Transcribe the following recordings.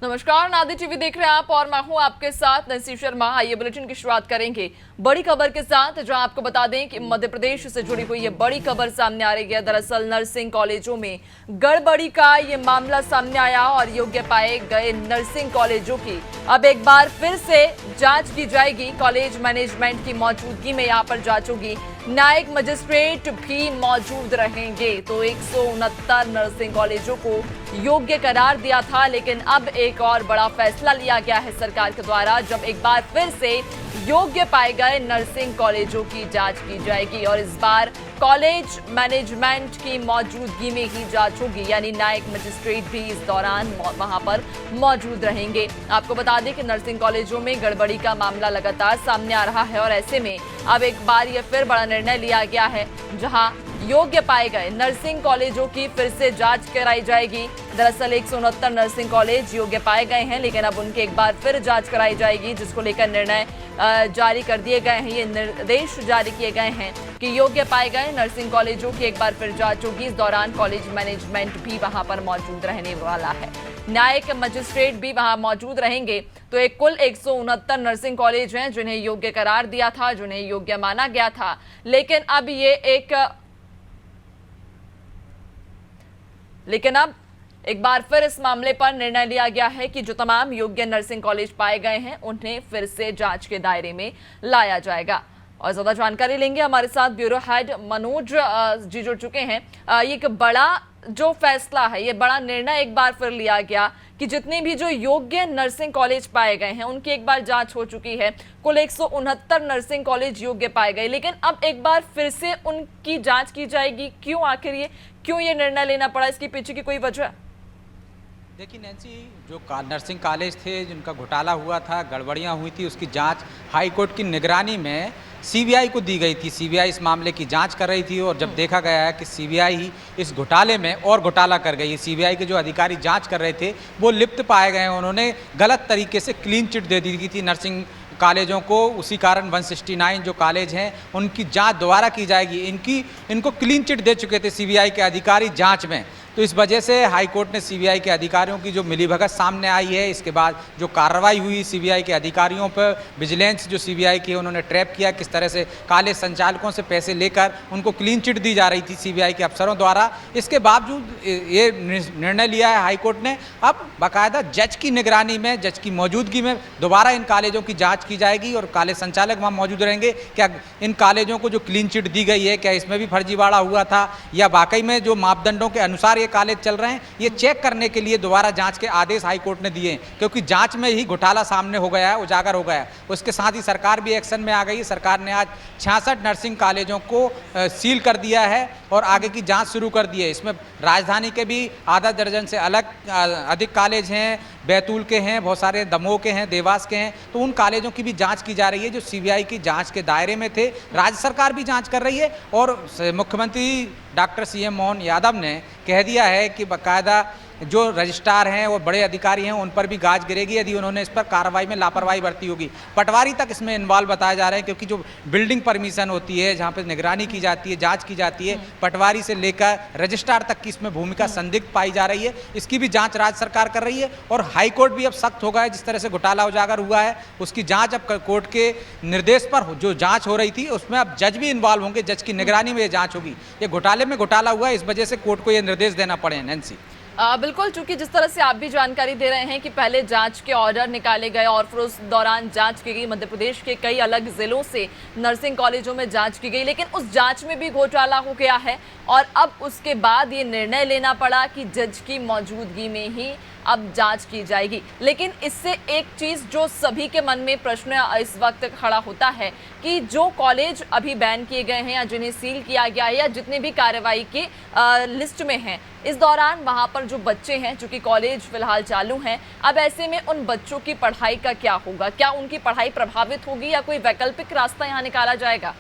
नमस्कार, नादी टीवी देख रहे हैं आप और मैं हूं आपके साथ नैसी शर्मा। आइए बुलेटिन की शुरुआत करेंगे बड़ी खबर के साथ, जहां आपको बता दें कि मध्य प्रदेश से जुड़ी हुई ये बड़ी खबर सामने आ रही है। दरअसल नर्सिंग कॉलेजों में गड़बड़ी का ये मामला सामने आया और योग्य पाए गए नर्सिंग कॉलेजों की अब एक बार फिर से जांच की जाएगी। कॉलेज मैनेजमेंट की मौजूदगी में यहाँ पर जांच होगी। न्यायिक मजिस्ट्रेट भी मौजूद रहेंगे। तो 169 नर्सिंग कॉलेजों को योग्य करार दिया था, लेकिन अब एक और बड़ा फैसला लिया गया है सरकार के द्वारा, जब एक बार फिर से योग्य पाए गए नर्सिंग कॉलेजों की जांच की जाएगी और इस बार कॉलेज मैनेजमेंट की मौजूदगी में ही जांच होगी, यानी न्यायिक मजिस्ट्रेट भी इस दौरान वहां पर मौजूद रहेंगे। आपको बता दें कि नर्सिंग कॉलेजों में गड़बड़ी का मामला लगातार सामने आ रहा है और ऐसे में अब एक बार यह फिर बड़ा निर्णय लिया गया है, जहां योग्य पाए गए नर्सिंग कॉलेजों की फिर से जांच कराई जाएगी। दरअसल 169 नर्सिंग कॉलेज योग्य पाए गए हैं, लेकिन अब उनकी एक बार फिर जांच कराई जाएगी, जिसको लेकर निर्णय जारी कर दिए गए हैं। ये निर्देश जारी किए गए हैं कि योग्य पाए गए नर्सिंग कॉलेजों की एक बार फिर जांच होगी। इस दौरान कॉलेज मैनेजमेंट भी वहां पर मौजूद रहने वाला है, न्यायिक मजिस्ट्रेट भी वहां मौजूद रहेंगे। तो एक कुल 169 नर्सिंग कॉलेज हैं जिन्हें योग्य करार दिया था, जिन्हें योग्य माना गया था, लेकिन अब एक बार फिर इस मामले पर निर्णय लिया गया है कि जो तमाम योग्य नर्सिंग कॉलेज पाए गए हैं उन्हें फिर से जांच के दायरे में लाया जाएगा। और ज्यादा जानकारी लेंगे, हमारे साथ ब्यूरो हेड मनोज जी जुड़ चुके हैं। ये एक बड़ा जो फैसला है, ये बड़ा निर्णय एक बार फिर लिया गया कि जितने भी जो योग्य नर्सिंग कॉलेज पाए गए हैं उनकी एक बार जांच हो चुकी है। कुल 169 नर्सिंग कॉलेज योग्य पाए गए, लेकिन अब एक बार फिर से उनकी जांच की जाएगी। क्यों, आखिर क्यों ये निर्णय लेना पड़ा? इसके पीछे की कोई वजह? देखिए नैन्सी, जो नर्सिंग कॉलेज थे जिनका घोटाला हुआ था, गड़बड़ियां हुई थी, उसकी जांच हाई कोर्ट की निगरानी में सीबीआई को दी गई थी। सीबीआई इस मामले की जांच कर रही थी और जब देखा गया है कि सीबीआई ही इस घोटाले में और घोटाला कर गई है, सीबीआई के जो अधिकारी जांच कर रहे थे वो लिप्त पाए गए हैं। उन्होंने गलत तरीके से क्लीन चिट दे दी थी नर्सिंग कॉलेजों को। उसी कारण 169 जो कॉलेज हैं उनकी जांच दोबारा की जाएगी। इनको क्लीन चिट दे चुके थे सीबीआई के अधिकारी जांच में, तो इस वजह से हाई कोर्ट ने सीबीआई के अधिकारियों की जो मिलीभगत सामने आई है, इसके बाद जो कार्रवाई हुई सीबीआई के अधिकारियों पर, विजिलेंस जो सीबीआई की उन्होंने ट्रैप किया, किस तरह से कॉलेज संचालकों से पैसे लेकर उनको क्लीन चिट दी जा रही थी सीबीआई के अफसरों द्वारा। इसके बावजूद ये निर्णय लिया है हाई कोर्ट ने, अब बाकायदा जज की निगरानी में, जज की मौजूदगी में दोबारा इन कॉलेजों की जाँच की जाएगी और कॉलेज संचालक वहाँ मौजूद रहेंगे। क्या इन कॉलेजों को जो क्लीन चिट दी गई है, क्या इसमें भी फर्जीवाड़ा हुआ था या वाकई में जो मापदंडों के अनुसार कॉलेज चल रहे हैं, ये चेक करने के लिए दोबारा जांच के आदेश हाई कोर्ट ने दिए हैं, क्योंकि जांच में ही घोटाला सामने हो गया है, उजागर हो गया है। उसके साथ ही सरकार भी एक्शन में आ गई। सरकार ने आज 66 नर्सिंग कॉलेजों को सील कर दिया है और आगे की जांच शुरू कर दी है। इसमें राजधानी के भी आधा दर्जन से अधिक कॉलेज हैं, बैतूल के हैं, बहुत सारे दमोह के हैं, देवास के हैं, तो उन कॉलेजों की भी जांच की जा रही है जो सीबीआई की जांच के दायरे में थे। राज्य सरकार भी जांच कर रही है और मुख्यमंत्री डॉक्टर सीएम मोहन यादव ने कह दिया है कि बाकायदा जो रजिस्ट्रार हैं और बड़े अधिकारी हैं उन पर भी गाज गिरेगी यदि उन्होंने इस पर कार्रवाई में लापरवाही बरती होगी। पटवारी तक इसमें इन्वॉल्व बताए जा रहे हैं, क्योंकि जो बिल्डिंग परमिशन होती है, जहाँ पर निगरानी की जाती है, जांच की जाती है, पटवारी से लेकर रजिस्ट्रार तक की इसमें भूमिका संदिग्ध पाई जा रही है। इसकी भी जाँच राज्य सरकार कर रही है और हाईकोर्ट भी अब सख्त हो गया है। जिस तरह से घोटाला उजागर हुआ है उसकी जाँच अब कोर्ट के निर्देश पर जो जाँच हो रही थी उसमें अब जज भी इन्वॉल्व होंगे, जज की निगरानी में ये जाँच होगी। ये घोटाले में घोटाला हुआ है, इस वजह से कोर्ट को ये निर्देश देना पड़े। नैन्सी, बिल्कुल, चूंकि जिस तरह से आप भी जानकारी दे रहे हैं कि पहले जांच के ऑर्डर निकाले गए और फिर उस दौरान जांच की गई, मध्य प्रदेश के कई अलग जिलों से नर्सिंग कॉलेजों में जांच की गई, लेकिन उस जांच में भी घोटाला हो गया है और अब उसके बाद ये निर्णय लेना पड़ा कि जज की मौजूदगी में ही अब जांच की जाएगी। लेकिन इससे एक चीज जो सभी के मन में प्रश्न इस वक्त खड़ा होता है कि जो कॉलेज अभी बैन किए गए हैं या जिन्हें सील किया गया है या जितने भी कार्रवाई के लिस्ट में हैं, इस दौरान वहां पर जो बच्चे हैं, चूंकि कॉलेज फिलहाल चालू हैं, अब ऐसे में उन बच्चों की पढ़ाई का क्या होगा? क्या उनकी पढ़ाई प्रभावित होगी या कोई वैकल्पिक रास्ता यहाँ निकाला जाएगा?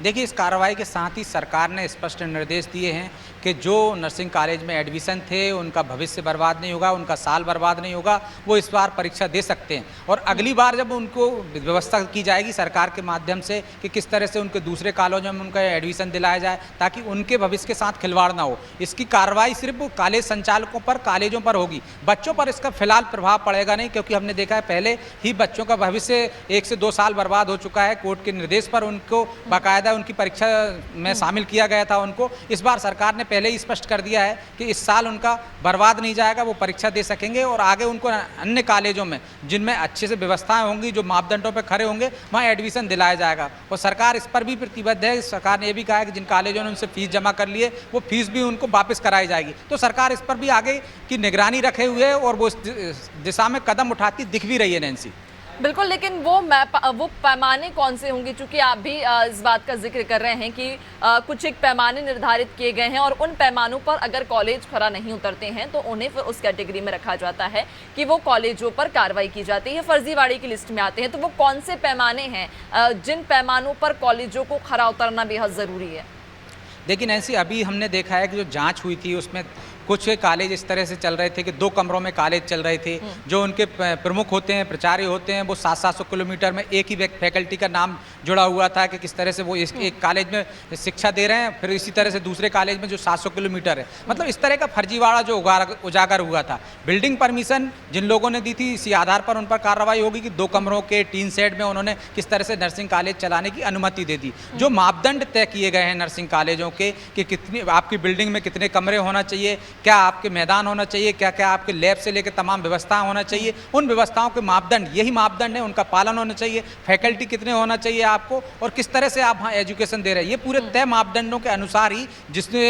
देखिए, इस कार्रवाई के साथ ही सरकार ने स्पष्ट निर्देश दिए हैं कि जो नर्सिंग कॉलेज में एडमिशन थे उनका भविष्य बर्बाद नहीं होगा, उनका साल बर्बाद नहीं होगा, वो इस बार परीक्षा दे सकते हैं। और अगली बार जब उनको व्यवस्था की जाएगी सरकार के माध्यम से कि किस तरह से उनके दूसरे कॉलेजों में उनका एडमिशन दिलाया जाए ताकि उनके भविष्य के साथ खिलवाड़ ना हो, इसकी कार्रवाई सिर्फ कॉलेज संचालकों पर, कॉलेजों पर होगी। बच्चों पर इसका फिलहाल प्रभाव पड़ेगा नहीं, क्योंकि हमने देखा है पहले ही बच्चों का भविष्य 1 से 2 साल बर्बाद हो चुका है। कोर्ट के निर्देश पर उनको बाकायदा उनकी परीक्षा में शामिल किया गया था उनको। इस बार सरकार ने पहले ही स्पष्ट कर दिया है कि इस साल उनका बर्बाद नहीं जाएगा, वो परीक्षा दे सकेंगे और आगे उनको अन्य कॉलेजों में जिनमें अच्छे से व्यवस्थाएं होंगी, जो मापदंडों पर खड़े होंगे, वहाँ एडमिशन दिलाया जाएगा। और सरकार इस पर भी प्रतिबद्ध है। सरकार ने यह भी कहा है कि जिन कॉलेजों ने उनसे फीस जमा कर ली है वो फीस भी उनको वापस कराई जाएगी। तो सरकार इस पर भी आगे की निगरानी रखे हुए है और वो इस दिशा में कदम उठाती दिख भी रही है नैन्सी। बिल्कुल, लेकिन वो पैमाने कौन से होंगे? चूंकि आप भी इस बात का जिक्र कर रहे हैं कि कुछ एक पैमाने निर्धारित किए गए हैं और उन पैमानों पर अगर कॉलेज खरा नहीं उतरते हैं तो उन्हें फिर उस कैटेगरी में रखा जाता है कि वो कॉलेजों पर कार्रवाई की जाती है, फर्जीवाड़े की लिस्ट में आते हैं। तो वो कौन से पैमाने हैं जिन पैमानों पर कॉलेजों को खरा उतरना बेहद ज़रूरी है? देखिए नैन्सी, अभी हमने देखा है कि जो जांच हुई थी उसमें कुछ कॉलेज इस तरह से चल रहे थे कि 2 कमरों में कॉलेज चल रहे थे। जो उनके प्रमुख होते हैं, प्राचार्य होते हैं, वो 700-700 किलोमीटर में एक ही फैकल्टी का नाम जुड़ा हुआ था कि किस तरह से वो एक कॉलेज में शिक्षा दे रहे हैं, फिर इसी तरह से दूसरे कॉलेज में जो 700 किलोमीटर है। मतलब इस तरह का फर्जीवाड़ा जो उजागर हुआ था। बिल्डिंग परमिशन जिन लोगों ने दी थी, इसी आधार पर उन पर कार्रवाई होगी कि 2 कमरों के टीन शेड में उन्होंने किस तरह से नर्सिंग कॉलेज चलाने की अनुमति दे दी। जो मापदंड तय किए गए हैं नर्सिंग कॉलेजों के कि कितनी आपकी बिल्डिंग में कितने कमरे होना चाहिए, क्या आपके मैदान होना चाहिए, क्या क्या आपके लैब से लेकर तमाम व्यवस्थाएं होना चाहिए, उन व्यवस्थाओं के मापदंड, यही मापदंड है, उनका पालन होना चाहिए। फैकल्टी कितने होना चाहिए आपको और किस तरह से आप वहाँ एजुकेशन दे रहे हैं, ये पूरे तय मापदंडों के अनुसार ही जिसने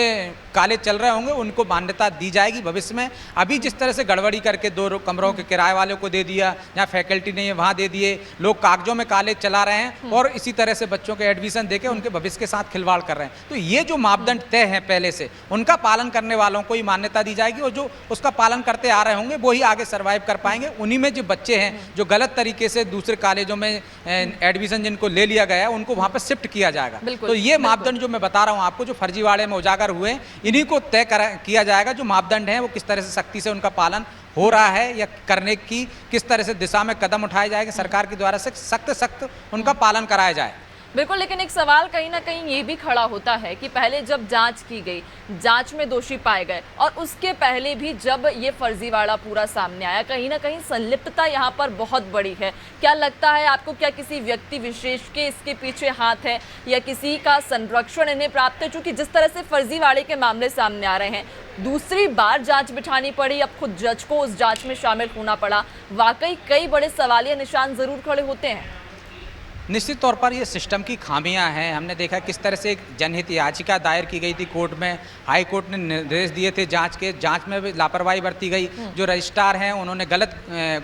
कॉलेज चल रहे होंगे उनको मान्यता दी जाएगी भविष्य में। अभी जिस तरह से गड़बड़ी करके 2 कमरों के किराए वालों को दे दिया, जहाँ फैकल्टी नहीं है वहाँ दे दिए, लोग कागजों में कॉलेज चला रहे हैं और इसी तरह से बच्चों के एडमिशन देके उनके भविष्य के साथ खिलवाड़ कर रहे हैं। तो ये जो मापदंड तय हैं पहले से, उनका पालन करने वालों को ही मान्यता दी जाएगी और जो उसका पालन करते आ रहे होंगे वो ही आगे सर्वाइव कर पाएंगे। उन्हीं में जो बच्चे हैं जो गलत तरीके से दूसरे कॉलेजों में एडमिशन जिनको ले लिया गया है उनको वहाँ पर शिफ्ट किया जाएगा। तो ये मापदंड जो मैं बता रहा हूँ आपको, जो फर्जीवाड़े में उजागर हुए, इन्हीं को तय किया जाएगा। जो मापदंड हैं वो किस तरह से सख्ती से उनका पालन हो रहा है या करने की किस तरह से दिशा में कदम उठाए जाएंगे सरकार के द्वारा से सख्त उनका पालन कराया जाए। बिल्कुल, लेकिन एक सवाल कहीं ना कहीं ये भी खड़ा होता है कि पहले जब जांच की गई, जांच में दोषी पाए गए और उसके पहले भी जब ये फर्जीवाड़ा पूरा सामने आया, कहीं ना कहीं संलिप्तता यहाँ पर बहुत बड़ी है। क्या लगता है आपको, क्या किसी व्यक्ति विशेष के इसके पीछे हाथ है या किसी का संरक्षण इन्हें प्राप्त है? चूंकि जिस तरह से फर्जीवाड़े के मामले सामने आ रहे हैं, दूसरी बार जांच बिठानी पड़ी, अब खुद जज को उस जांच में शामिल होना पड़ा, वाकई कई बड़े सवालिया निशान जरूर खड़े होते हैं। निश्चित तौर पर ये सिस्टम की खामियां हैं। हमने देखा किस तरह से एक जनहित याचिका दायर की गई थी कोर्ट में, हाई कोर्ट ने निर्देश दिए थे जांच के, जांच में भी लापरवाही बरती गई। जो रजिस्ट्रार हैं उन्होंने गलत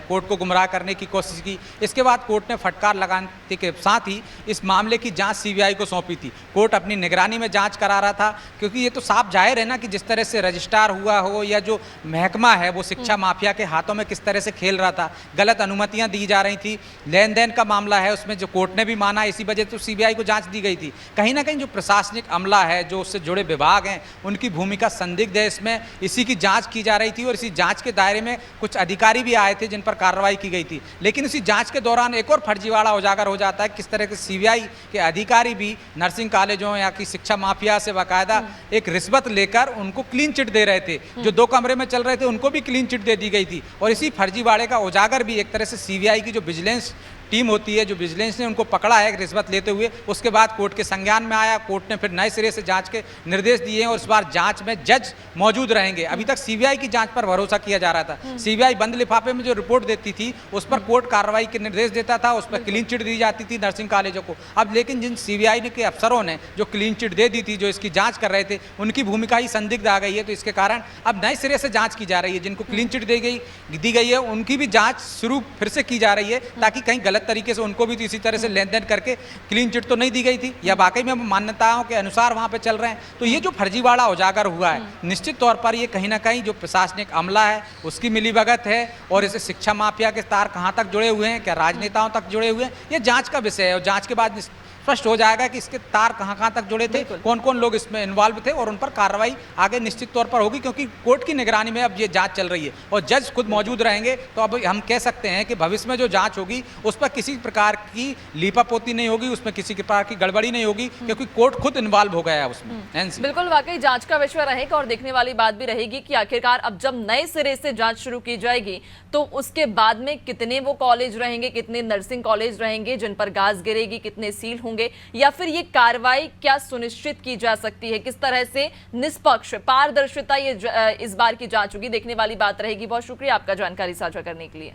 कोर्ट को गुमराह करने की कोशिश की। इसके बाद कोर्ट ने फटकार लगाने के साथ ही इस मामले की जांच सीबीआई को सौंपी थी। कोर्ट अपनी निगरानी में जाँच करा रहा था, क्योंकि ये तो साफ जाहिर है ना कि जिस तरह से रजिस्ट्रार हुआ हो या जो महकमा है वो शिक्षा माफिया के हाथों में किस तरह से खेल रहा था, गलत अनुमतियाँ दी जा रही थी। लेन देन का मामला है, उसमें जो कोर्ट ने भी माना, इसी वजह तो सीबीआई को जांच दी गई थी। कहीं ना कहीं जो प्रशासनिक अमला है, जो उससे जुड़े विभाग हैं, उनकी भूमिका संदिग्ध है इसमें। इसी की जांच की जा रही थी और इसी जांच के दायरे में कुछ अधिकारी भी आए थे जिन पर कार्रवाई की गई थी। लेकिन इसी जांच के दौरान एक और फर्जीवाड़ा उजागर हो जाता है, किस तरह के सीबीआई के अधिकारी भी नर्सिंग कॉलेजों या की शिक्षा माफिया से बाकायदा एक रिश्वत लेकर उनको क्लीन चिट दे रहे थे। जो 2 कमरे में चल रहे थे उनको भी क्लीन चिट दे दी गई थी। और इसी फर्जीवाड़े का उजागर भी एक तरह से सीबीआई की जो विजिलेंस टीम होती है, जो विजिलेंस ने उनको पकड़ा है रिश्वत लेते हुए, उसके बाद कोर्ट के संज्ञान में आया। कोर्ट ने फिर नए सिरे से जांच के निर्देश दिए हैं और इस बार जांच में जज मौजूद रहेंगे। अभी तक सीबीआई की जांच पर भरोसा किया जा रहा था। सीबीआई बंद लिफाफे में जो रिपोर्ट देती थी उस पर कोर्ट कार्रवाई के निर्देश देता था, उस पर क्लीन चिट दी जाती थी नर्सिंग कॉलेजों को। अब लेकिन जिन सीबीआई के अफसरों ने जो क्लीन चिट दे दी थी, जो इसकी जाँच कर रहे थे, उनकी भूमिका ही संदिग्ध आ गई है। तो इसके कारण अब नए सिरे से जाँच की जा रही है। जिनको क्लीन चिट दी गई है उनकी भी जाँच शुरू फिर से की जा रही है, ताकि कहीं गलत तरीके से उनको भी तो इसी तरह से लेन देन करके क्लीन चिट तो नहीं दी गई थी या वाकई में मान्यताओं के अनुसार वहां पे चल रहे हैं। तो ये जो फर्जीवाड़ा उजागर हुआ है, निश्चित तौर पर ये कहीं ना कहीं जो प्रशासनिक अमला है उसकी मिलीभगत है। और इसे शिक्षा माफिया के तार कहाँ तक जुड़े हुए हैं, क्या राजनेताओं तक जुड़े हुए हैं, ये जांच का विषय है। और जांच के बाद स्पष्ट हो जाएगा कि इसके तार कहां तक जुड़े थे, बिल्कुल। कौन कौन लोग इसमें इन्वॉल्व थे, और उन पर कार्रवाई आगे निश्चित तौर पर होगी, क्योंकि कोर्ट की निगरानी में अब ये जांच चल रही है और जज खुद मौजूद रहेंगे। तो अब हम कह सकते हैं कि भविष्य में जो जांच होगी उस पर किसी प्रकार की लीपापोती नहीं होगी, उसमें किसी प्रकार की गड़बड़ी नहीं होगी, क्योंकि कोर्ट खुद इन्वॉल्व हो गया है उसमें। नैंसी, बिल्कुल, वाकई जांच का विषय रहेगा और देखने वाली बात भी रहेगी कि आखिरकार अब जब नए सिरे से जांच शुरू की जाएगी तो उसके बाद में कितने वो कॉलेज रहेंगे, कितने नर्सिंग कॉलेज रहेंगे जिन पर गाज गिरेगी, कितने सील होंगे, या फिर ये कार्रवाई क्या सुनिश्चित की जा सकती है, किस तरह से निष्पक्ष पारदर्शिता ये इस बार की जांच होगी, देखने वाली बात रहेगी। बहुत शुक्रिया आपका जानकारी साझा करने के लिए।